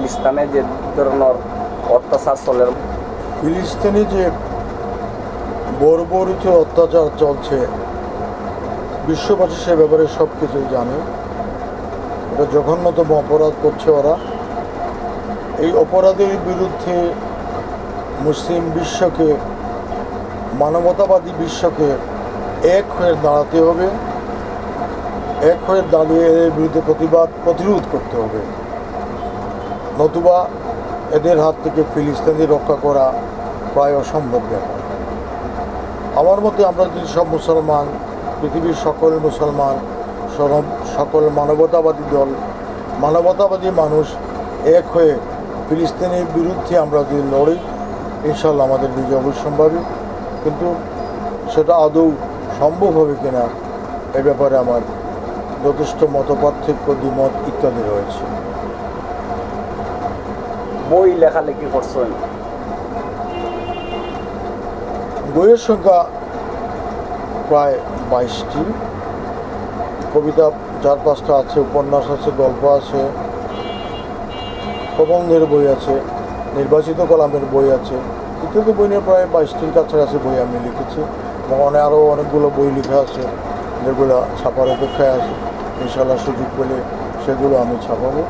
ফিলিস্তিনে যে ধরনের অত্যাচার চলে, ফিলিস্তিনে যে বর্বরিত অত্যাচার চলছে, বিশ্ববাসী সে ব্যাপারে সব কিছুই জানে। এটা জঘন্যতম অপরাধ করছে ওরা। এই অপরাধের বিরুদ্ধে মুসলিম বিশ্বকে, মানবতাবাদী বিশ্বকে এক হয়ে দাঁড়াতে হবে, এক হয়ে দাঁড়িয়ে এর বিরুদ্ধে প্রতিরোধ করতে হবে। নতুবা এদের হাত থেকে ফিলিস্তিনি রক্ষা করা প্রায় অসম্ভব ব্যাপার। আমার মতে আমরা যদি সব মুসলমান, পৃথিবীর সকল মুসলমান, সকল মানবতাবাদী দল, মানবতাবাদী মানুষ এক হয়ে ফিলিস্তিনের বিরুদ্ধে আমরা যদি লড়ি, ইনশাল্লাহ আমাদের বিজয় অবশ্যম্ভাবী। কিন্তু সেটা আদৌ সম্ভব হবে কিনা এ ব্যাপারে আমার যথেষ্ট মতপার্থক্য, দ্বিমত ইত্যাদি রয়েছে। বই লেখালেখি করছেন, বইয়ের সংখ্যা প্রায় 22টি, কবিতা 4-5টা আছে, উপন্যাস আছে, গল্প আছে, প্রবন্ধের বই আছে, নির্বাচিত কলামের বই আছে, ইত্যাদি বই নিয়ে প্রায় 22টির কাছাকাছি বই আমি লিখেছি। এবং আরও অনেকগুলো বই লেখা আছে যেগুলো ছাপার অপেক্ষায় আছে। ইনশাল্লাহ সুযোগ পেলে সেগুলো আমি ছাপাবো।